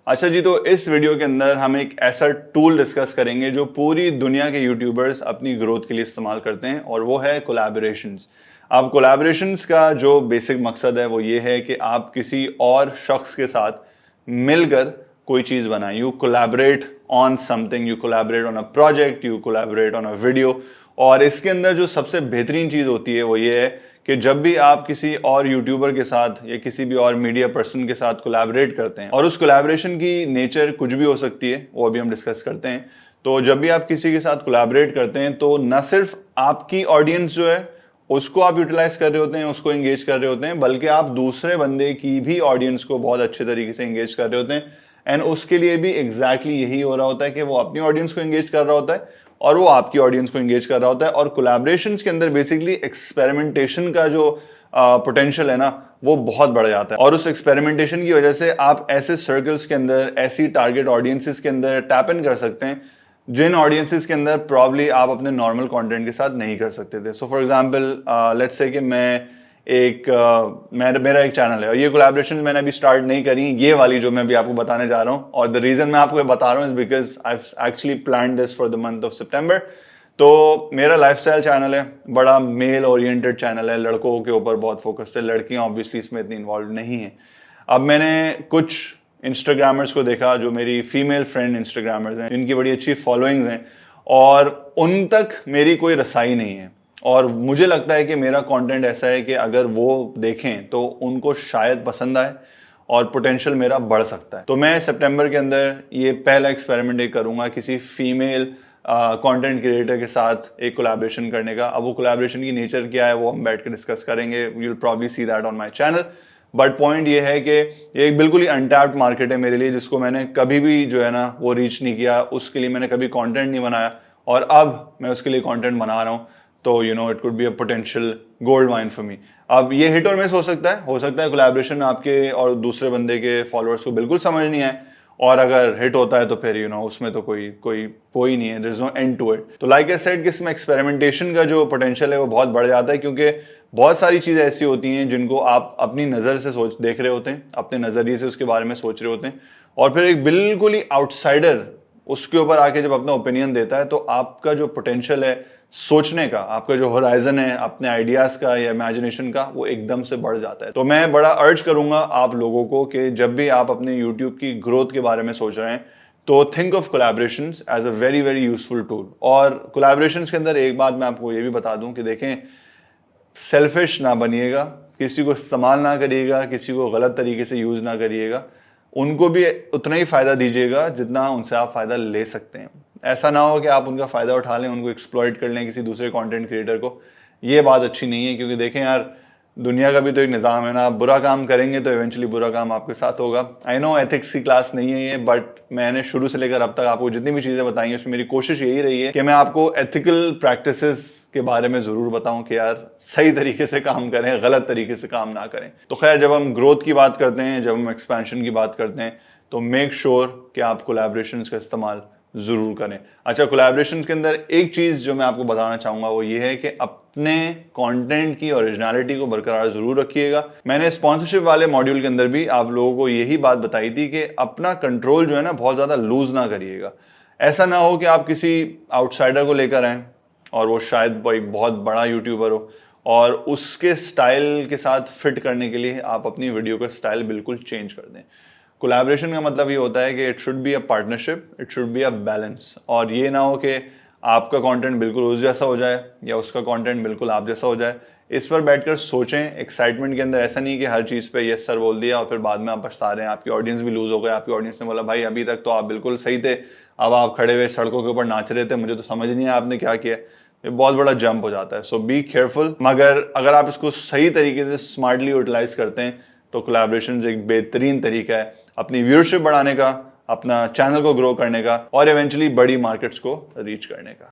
अच्छा जी, तो इस वीडियो के अंदर हम एक ऐसा टूल डिस्कस करेंगे जो पूरी दुनिया के यूट्यूबर्स अपनी ग्रोथ के लिए इस्तेमाल करते हैं और वो है कोलैबोरेशंस। अब कोलैबोरेशंस का जो बेसिक मकसद है वो ये है कि आप किसी और शख्स के साथ मिलकर कोई चीज़ बनाएं। You collaborate on something, you collaborate on a project, you collaborate on a video. और इसके अंदर जो सबसे बेहतरीन चीज़ होती है वो ये है कि जब भी आप किसी और यूट्यूबर के साथ या किसी भी और मीडिया पर्सन के साथ कोलैबोरेट करते हैं, और उस कोलैबोरेशन की नेचर कुछ भी हो सकती है, वो अभी हम डिस्कस करते हैं। तो जब भी आप किसी के साथ कोलैबोरेट करते हैं तो न सिर्फ आपकी ऑडियंस जो है उसको आप यूटिलाइज कर रहे होते हैं, उसको एंगेज कर रहे होते हैं, बल्कि आप दूसरे बंदे की भी ऑडियंस को बहुत अच्छे तरीके से एंगेज कर रहे होते हैं। एंड उसके लिए भी एग्जैक्टली यही हो रहा होता है कि वो अपनी ऑडियंस को एंगेज कर रहा होता है और वो आपकी ऑडियंस को एंगेज कर रहा होता है। और कोलैबोरेशंस के अंदर बेसिकली एक्सपेरिमेंटेशन का जो पोटेंशियल है ना, वो बहुत बढ़ जाता है। और उस एक्सपेरिमेंटेशन की वजह से आप ऐसे सर्कल्स के अंदर, ऐसी टारगेट ऑडियंसेस के अंदर टैप इन कर सकते हैं जिन ऑडियंसेस के अंदर प्रॉब्ली आप अपने नॉर्मल कंटेंट के साथ नहीं कर सकते थे। So for example let's say कि मेरा एक चैनल है और ये कोलैबोरेशन मैंने अभी स्टार्ट नहीं करी, ये वाली जो मैं अभी आपको बताने जा रहा हूँ। और द रीजन मैं आपको बता रहा हूँ is because I actually planned this for the month of September. तो मेरा लाइफस्टाइल चैनल है, बड़ा मेल ओरिएंटेड चैनल है, लड़कों के ऊपर बहुत फोकस्ड है, लड़कियां ऑब्वियसली इसमें इतनी इन्वॉल्व नहीं है। अब मैंने कुछ इंस्टाग्रामर्स को देखा जो मेरी फीमेल फ्रेंड इंस्टाग्रामर्स हैं, इनकी बड़ी अच्छी फॉलोइंग्स हैं और उन तक मेरी कोई रसाई नहीं है। और मुझे लगता है कि मेरा कंटेंट ऐसा है कि अगर वो देखें तो उनको शायद पसंद आए और पोटेंशियल मेरा बढ़ सकता है। तो मैं सितंबर के अंदर ये पहला एक्सपेरिमेंट एक करूंगा किसी फीमेल कंटेंट क्रिएटर के साथ एक कोलैबोरेशन करने का। अब वो कोलैबोरेशन की नेचर क्या है वो हम बैठ के डिस्कस करेंगे। You will probably see that on my channel. But point ये है कि ये एक बिल्कुल ही अनटैप्ड मार्केट है मेरे लिए, जिसको मैंने कभी भी जो है ना वो रीच नहीं किया, उसके लिए मैंने कभी कंटेंट नहीं बनाया और अब मैं उसके लिए कंटेंट बना रहा हूँ। तो you know it could be a potential gold mine for me. अब ये हिट और मिस हो सकता है कोलैबोरेशन आपके और दूसरे बंदे के फॉलोअर्स को बिल्कुल समझ नहीं आए, और अगर हिट होता है तो फिर यू नो उसमें तो कोई नहीं है, there is no end to it. तो लाइक आई सेड कि इसमें एक्सपेरिमेंटेशन का जो पोटेंशियल है वो बहुत बढ़ जाता है, क्योंकि बहुत सारी चीज़ें ऐसी होती हैं जिनको आप अपनी नज़र से देख रहे होते हैं, अपने नज़रिए से उसके बारे में सोच रहे होते हैं, और फिर एक बिल्कुल ही आउटसाइडर उसके ऊपर आके जब अपना ओपिनियन देता है तो आपका जो पोटेंशियल है सोचने का, आपका जो होराइजन है अपने आइडियाज़ का या इमेजिनेशन का, वो एकदम से बढ़ जाता है। तो मैं बड़ा अर्ज करूंगा आप लोगों को कि जब भी आप अपने यूट्यूब की ग्रोथ के बारे में सोच रहे हैं तो think of collaborations as a very very useful tool. और कोलैबोरेशंस के अंदर एक बात मैं आपको ये भी बता दूं कि देखें, सेल्फिश ना बनिएगा, किसी को इस्तेमाल ना करिएगा, किसी को गलत तरीके से यूज़ ना करिएगा, उनको भी उतना ही फ़ायदा दीजिएगा जितना उनसे आप फ़ायदा ले सकते हैं। ऐसा ना हो कि आप उनका फ़ायदा उठा लें, उनको एक्सप्लॉइट कर लें किसी दूसरे कंटेंट क्रिएटर को। ये बात अच्छी नहीं है, क्योंकि देखें यार, दुनिया का भी तो एक निज़ाम है ना। आप बुरा काम करेंगे तो इवेंचुअली बुरा काम आपके साथ होगा। आई नो एथिक्स की क्लास नहीं है ये, बट मैंने शुरू से लेकर अब तक आपको जितनी भी चीज़ें बताई हैं उसमें मेरी कोशिश यही रही है कि मैं आपको एथिकल प्रैक्टिसेस के बारे में ज़रूर बताऊं कि यार सही तरीके से काम करें, गलत तरीके से काम ना करें। तो खैर, जब हम ग्रोथ की बात करते हैं, जब हम एक्सपेंशन की बात करते हैं, तो मेक श्योर कि आप कोलैबोरेशंस का इस्तेमाल ज़रूर करें। अच्छा, कोलैबोरेशंस के अंदर एक चीज़ जो मैं आपको बताना चाहूँगा वो ये है कि अपने कंटेंट की ओरिजिनलिटी को बरकरार ज़रूर रखिएगा। मैंने स्पॉन्सरशिप वाले मॉड्यूल के अंदर भी आप लोगों को यही बात बताई थी कि अपना कंट्रोल जो है ना बहुत ज़्यादा लूज़ ना करिएगा। ऐसा ना हो कि आप किसी आउटसाइडर को लेकर आएँ और वो शायद एक बहुत बड़ा यूट्यूबर हो और उसके स्टाइल के साथ फिट करने के लिए आप अपनी वीडियो का स्टाइल बिल्कुल चेंज कर दें। कोलैबोरेशन का मतलब ये होता है कि it should be a partnership, it should be a balance. और ये ना हो कि आपका कंटेंट बिल्कुल उस जैसा हो जाए या उसका कंटेंट बिल्कुल आप जैसा हो जाए। इस पर बैठकर सोचें एक्साइटमेंट के अंदर। ऐसा नहीं कि हर चीज़ पे यस सर बोल दिया और फिर बाद में आप पछता रहे हैं, आपकी ऑडियंस भी लूज हो गए। आपकी ऑडियंस ने बोला भाई अभी तक तो आप बिल्कुल सही थे, अब आप खड़े हुए सड़कों के ऊपर नाच रहे थे, मुझे तो समझ नहीं आया आपने क्या किया। ये बहुत बड़ा जंप हो जाता है। सो बी केयरफुल। मगर अगर आप इसको सही तरीके से स्मार्टली यूटिलाइज करते हैं तो कोलैबोरेशन एक बेहतरीन तरीका है अपनी व्यूअरशिप बढ़ाने का, अपना चैनल को ग्रो करने का और इवेंचुअली बड़ी मार्केट्स को रीच करने का।